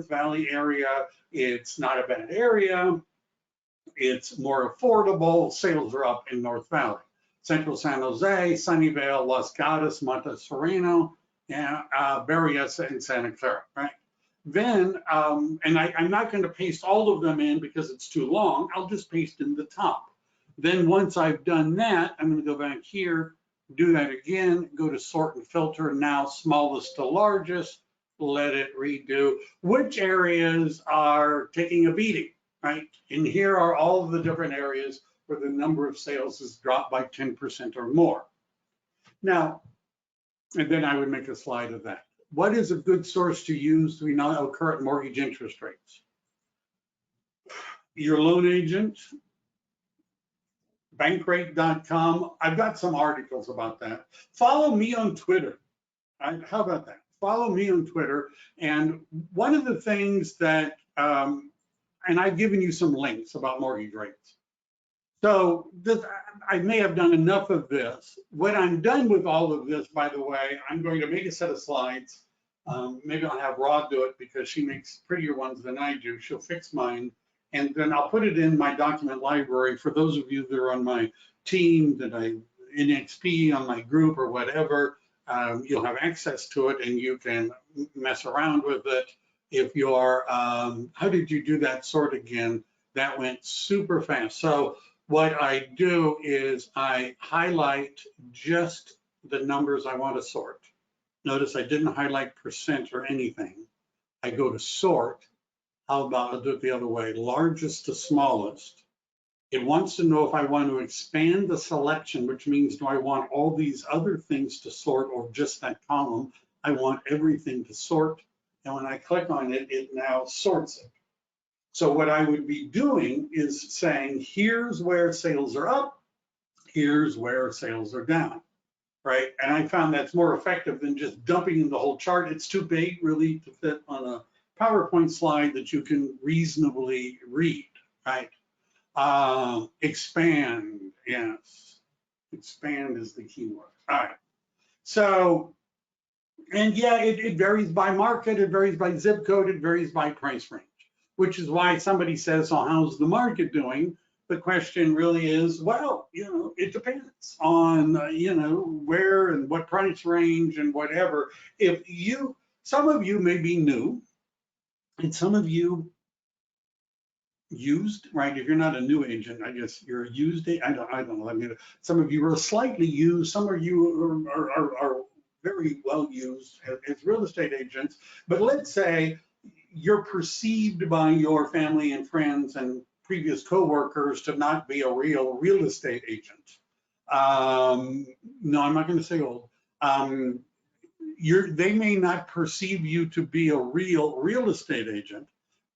Valley area. It's not a bad area. It's more affordable. Sales are up in North Valley. Central San Jose, Sunnyvale, Los Gatos, Monte Sereno, and Berryessa and Santa Clara, right? Then, and I'm not going to paste all of them in because it's too long. I'll just paste in the top. Then once I've done that, I'm going to go back here, do that again, go to sort and filter, now smallest to largest, let it redo. Which areas are taking a beating, right? And here are all of the different areas where the number of sales has dropped by 10% or more. Now, and then I would make a slide of that. What is a good source to use to know current mortgage interest rates? Your loan agent, bankrate.com. I've got some articles about that. Follow me on Twitter. How about that? Follow me on Twitter. And one of the things that, and I've given you some links about mortgage rates. So I may have done enough of this. When I'm done with all of this, by the way, I'm going to make a set of slides. Maybe I'll have Rod do it because she makes prettier ones than I do. She'll fix mine. And then I'll put it in my document library for those of you that are on my team, that I in XP, on my group or whatever. You'll have access to it and you can mess around with it. If you're, how did you do that sort again? That went super fast. So what I do is I highlight just the numbers I want to sort. Notice I didn't highlight percent or anything. I go to sort. How about I'll do it the other way, largest to smallest. It wants to know if I want to expand the selection, which means do I want all these other things to sort or just that column? I want everything to sort. And when I click on it, it now sorts it. So what I would be doing is saying, here's where sales are up, here's where sales are down, right? And I found that's more effective than just dumping in the whole chart. It's too big really to fit on a PowerPoint slide that you can reasonably read, right? Expand, yes. Expand is the key word. All right. So, and yeah, it varies by market, it varies by zip code, it varies by price range, which is why somebody says, so how's the market doing? The question really is, well, it depends on, where and what price range and whatever. Some of you may be new, and some of you used, right? If you're not a new agent, I guess you're a used agent. I don't know. I mean, some of you are slightly used. Some of you are very well used as real estate agents. But let's say you're perceived by your family and friends and previous coworkers to not be a real estate agent. No, I'm not going to say old. They may not perceive you to be a real estate agent,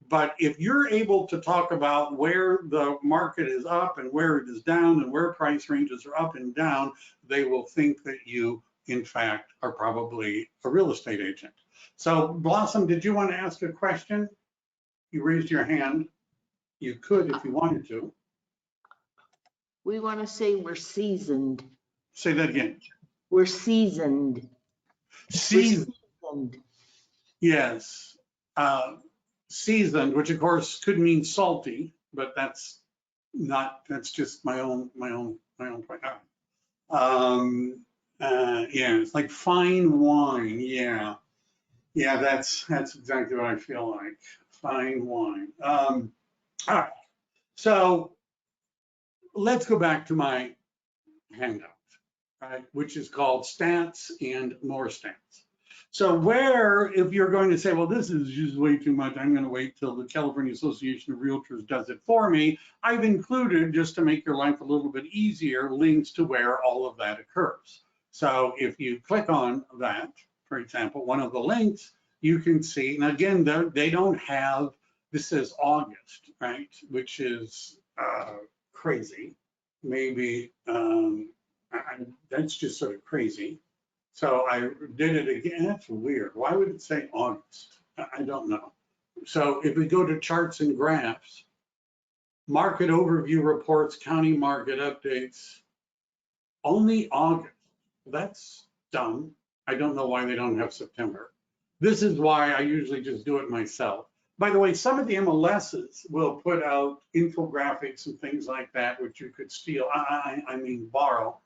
But if you're able to talk about where the market is up and where it is down and where price ranges are up and down, they will think that you, in fact, are probably a real estate agent. So Blossom, did you want to ask a question? You raised your hand. You could if you wanted to. We want to say we're seasoned. Say that again. We're seasoned. Seasoned. We're seasoned. Yes. Seasoned, which of course could mean salty, but that's not, that's just my own point. Yeah, it's like fine wine. Yeah. Yeah, that's exactly what I feel like. Fine wine. All right. So let's go back to my handout, right, which is called Stats and More Stats. So where, if you're going to say, well, this is just way too much, I'm going to wait till the California Association of Realtors does it for me, I've included, just to make your life a little bit easier, links to where all of that occurs. So if you click on that, for example, one of the links, you can see, and again, they don't have, this says August, right, which is crazy. Maybe that's just sort of crazy. So I did it again. That's weird. Why would it say August? I don't know. So if we go to charts and graphs, market overview reports, county market updates, only August. That's dumb. I don't know why they don't have September. This is why I usually just do it myself. By the way, some of the MLSs will put out infographics and things like that, which you could steal, I mean borrow,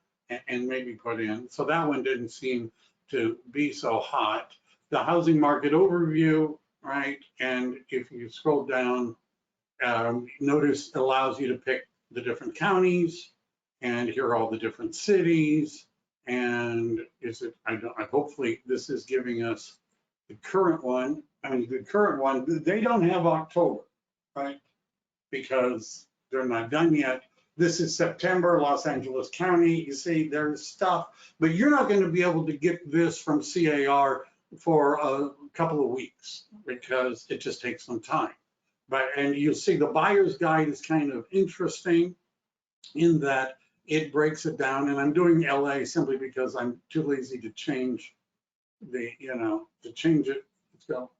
and maybe put in. So that one didn't seem to be so hot. The housing market overview, right? And if you scroll down, notice it allows you to pick the different counties, and here are all the different cities. And is it, hopefully this is giving us the current one. I mean, the current one, they don't have October, right? Because they're not done yet. This is September, Los Angeles County. You see, there's stuff, but you're not going to be able to get this from CAR for a couple of weeks because it just takes some time. But, and you'll see the buyer's guide is kind of interesting in that it breaks it down. And I'm doing LA simply because I'm too lazy to change the, to change it. Let's go.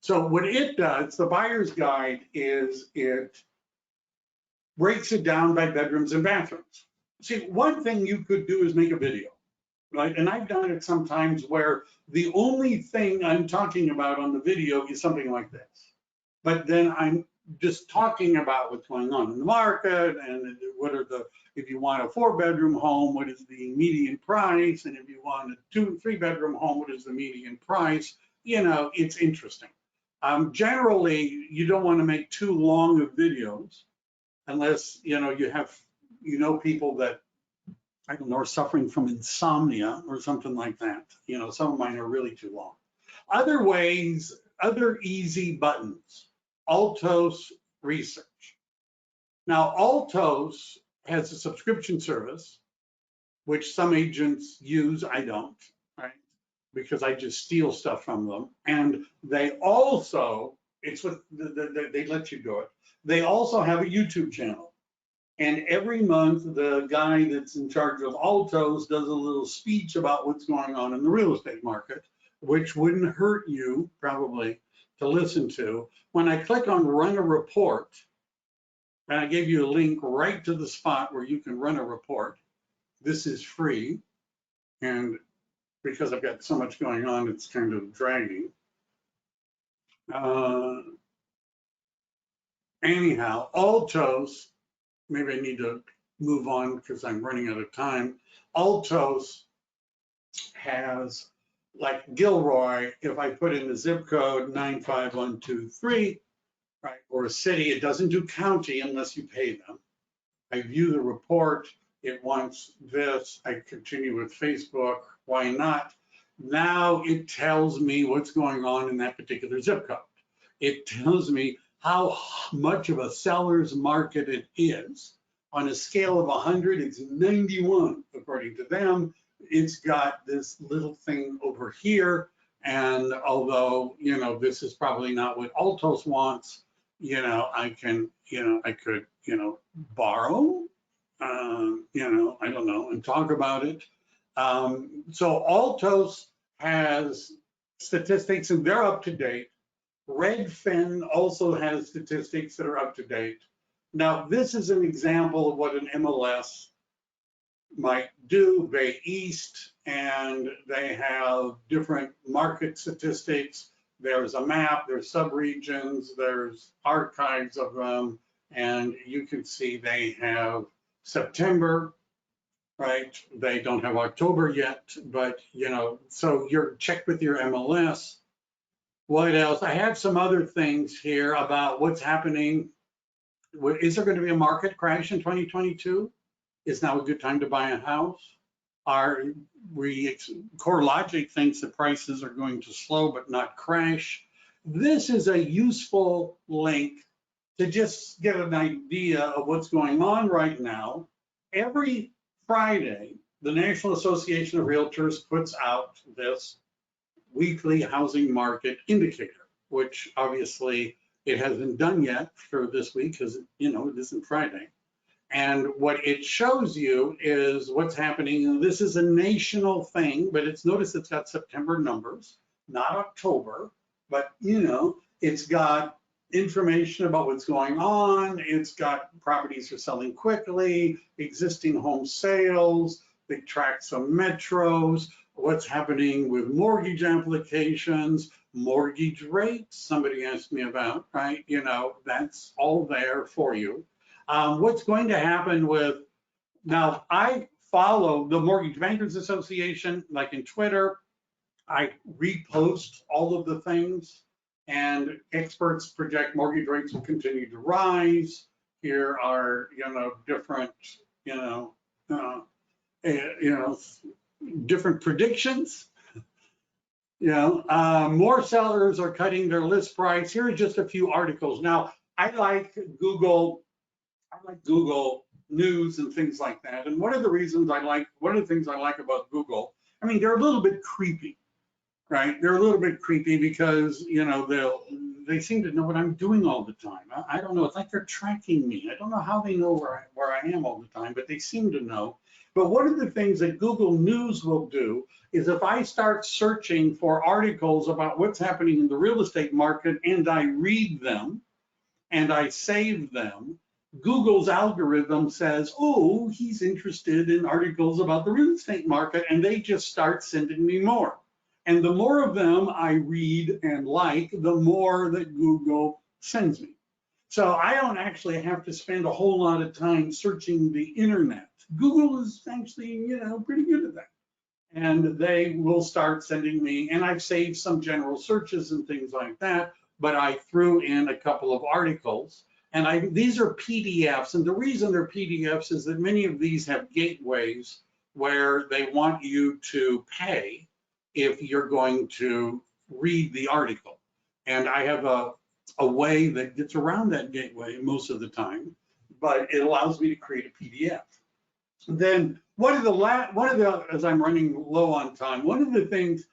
So what it does, the buyer's guide, is it breaks it down by bedrooms and bathrooms. See, one thing you could do is make a video, right? And I've done it sometimes where the only thing I'm talking about on the video is something like this. But then I'm just talking about what's going on in the market and what are the, if you want a 4-bedroom home, what is the median price? And if you want a 2-3-bedroom home, what is the median price? It's interesting. Generally, you don't want to make too long of videos unless, you have, people that, I don't know, are suffering from insomnia or something like that. Some of mine are really too long. Other ways, other easy buttons, Altos Research. Now, Altos has a subscription service, which some agents use, I don't, right? Because I just steal stuff from them. And they also, it's what they let you do it. They also have a YouTube channel. And every month, the guy that's in charge of Altos does a little speech about what's going on in the real estate market, which wouldn't hurt you probably to listen to. When I click on run a report, and I gave you a link right to the spot where you can run a report. This is free. And because I've got so much going on, it's kind of dragging. Anyhow, Altos, maybe I need to move on because I'm running out of time. Altos has, like Gilroy, if I put in the zip code 95123, right, or a city, it doesn't do county unless you pay them. I view the report, it wants this, I continue with Facebook, why not? Now it tells me what's going on in that particular zip code. It tells me how much of a seller's market it is. On a scale of 100, it's 91, according to them. It's got this little thing over here. And although, this is probably not what Altos wants, I can, I could, borrow, I don't know, and talk about it. So Altos has statistics and they're up to date. Redfin also has statistics that are up to date. Now, this is an example of what an MLS might do. Bay East, and they have different market statistics. There's a map, there's subregions, there's archives of them, and you can see they have September, right? They don't have October yet, but so you're checked with your MLS. What else? I have some other things here about what's happening. Is there going to be a market crash in 2022? Is now a good time to buy a house? CoreLogic thinks the prices are going to slow but not crash. This is a useful link to just get an idea of what's going on right now. Every Friday, the National Association of Realtors puts out this weekly housing market indicator, which obviously it hasn't done yet for this week because, it isn't Friday. And what it shows you is what's happening. This is a national thing, but notice it's got September numbers, not October, but it's got information about what's going on. It's got properties are selling quickly, existing home sales. They track some metros, what's happening with mortgage applications, mortgage rates, somebody asked me about, right? That's all there for you. What's going to happen with, now I follow the Mortgage Bankers Association, like in Twitter. I repost all of the things, and experts project mortgage rates will continue to rise. Here are, different, different predictions. More sellers are cutting their list price. Here are just a few articles. Now, I like Google News and things like that. And one of the things I like about Google, they're a little bit creepy, right? They're a little bit creepy because, they seem to know what I'm doing all the time. I don't know, it's like they're tracking me. I don't know how they know where I am all the time, but they seem to know. But one of the things that Google News will do is if I start searching for articles about what's happening in the real estate market and I read them and I save them, Google's algorithm says, oh, he's interested in articles about the real estate market, and they just start sending me more. And the more of them I read and like, the more that Google sends me. So I don't actually have to spend a whole lot of time searching the internet. Google is actually, pretty good at that. And they will start sending me, and I've saved some general searches and things like that, but I threw in a couple of articles. And these are PDFs, and the reason they're PDFs is that many of these have gateways where they want you to pay if you're going to read the article. And I have a way that gets around that gateway most of the time, but it allows me to create a PDF. Then as I'm running low on time, one of the things,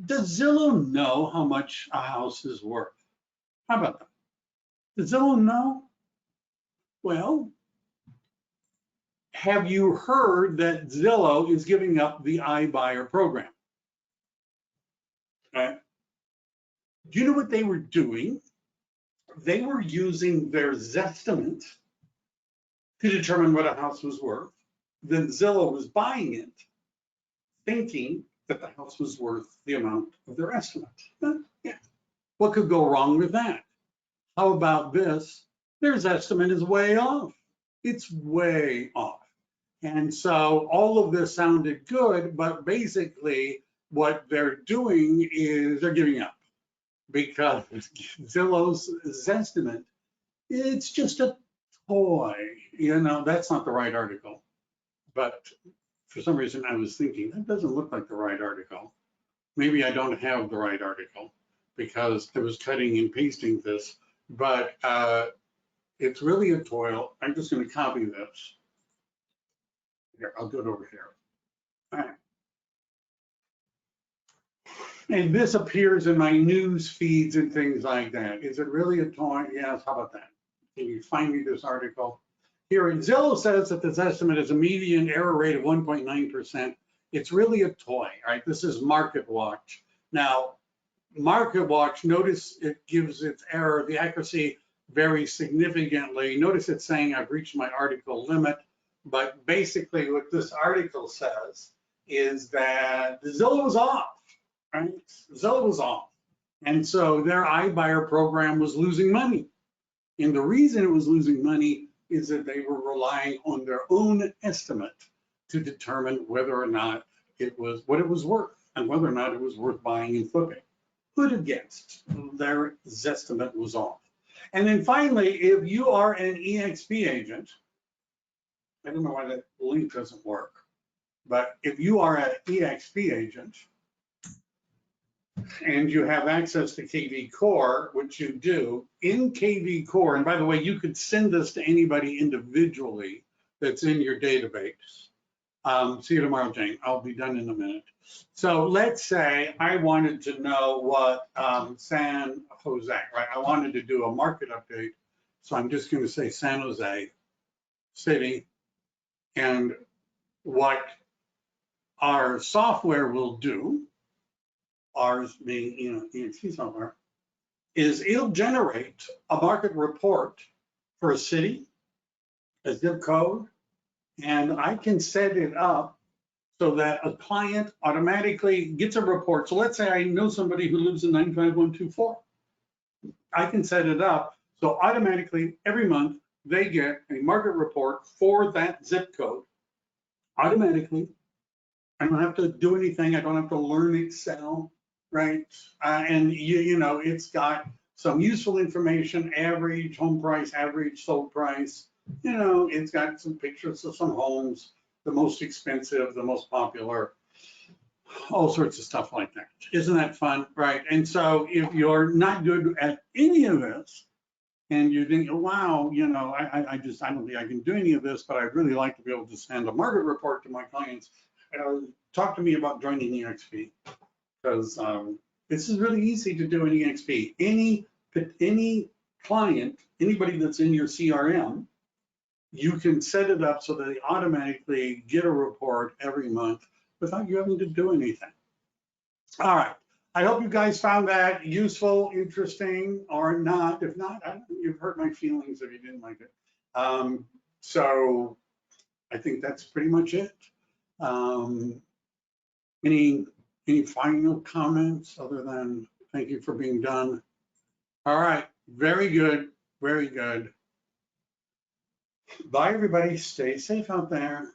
does Zillow know how much a house is worth? How about that? Does Zillow know? Well, have you heard that Zillow is giving up the iBuyer program? Okay. Do you know what they were doing? They were using their Zestimate to determine what a house was worth. Then Zillow was buying it, thinking that the house was worth the amount of their estimate. Yeah. What could go wrong with that? How about this? Their estimate is way off. It's way off. And so all of this sounded good, but basically what they're doing is they're giving up, because Zillow's Zestimate, it's just a toy. That's not the right article. But for some reason I was thinking, that doesn't look like the right article. Maybe I don't have the right article because I was cutting and pasting this, but it's really a toil. I'm just going to copy this. Here, I'll do it over here. All right. And this appears in my news feeds and things like that. Is it really a toy? Yes, how about that? Can you find me this article? Here, Zillow says that this estimate is a median error rate of 1.9%. It's really a toy, right? This is Market Watch. Now, Market Watch, notice it gives its error, the accuracy varies significantly. Notice it's saying I've reached my article limit, but basically what this article says is that Zillow was off, right? Zillow was off. And so their iBuyer program was losing money. And the reason it was losing money is that they were relying on their own estimate to determine whether or not it was what it was worth and whether or not it was worth buying and flipping. Who'd have guessed their estimate was off? And then finally, if you are an EXP agent, I don't know why that link doesn't work, but if you are an EXP agent and you have access to KV Core, which you do, in KV Core, and by the way, you could send this to anybody individually that's in your database. See you tomorrow, Jane. I'll be done in a minute. So let's say I wanted to know what San Jose, right? I wanted to do a market update. So I'm just going to say San Jose City. And what our software will do, ours being, EXP software, is it'll generate a market report for a city, a zip code, and I can set it up so that a client automatically gets a report. So let's say I know somebody who lives in 95124. I can set it up so automatically every month they get a market report for that zip code automatically. I don't have to do anything. I don't have to learn Excel, right? And it's got some useful information, average home price, average sold price. It's got some pictures of some homes, the most expensive, the most popular, all sorts of stuff like that. Isn't that fun, right? And so if you're not good at any of this and you think, wow, I don't think I can do any of this, but I'd really like to be able to send a market report to my clients, talk to me about joining EXP, because this is really easy to do in EXP. Any client, anybody that's in your CRM, you can set it up so that they automatically get a report every month without you having to do anything. All right. I hope you guys found that useful, interesting, or not. If not, you've hurt my feelings if you didn't like it. So I think that's pretty much it. Any final comments other than thank you for being done? All right. Very good. Very good. Bye, everybody. Stay safe out there.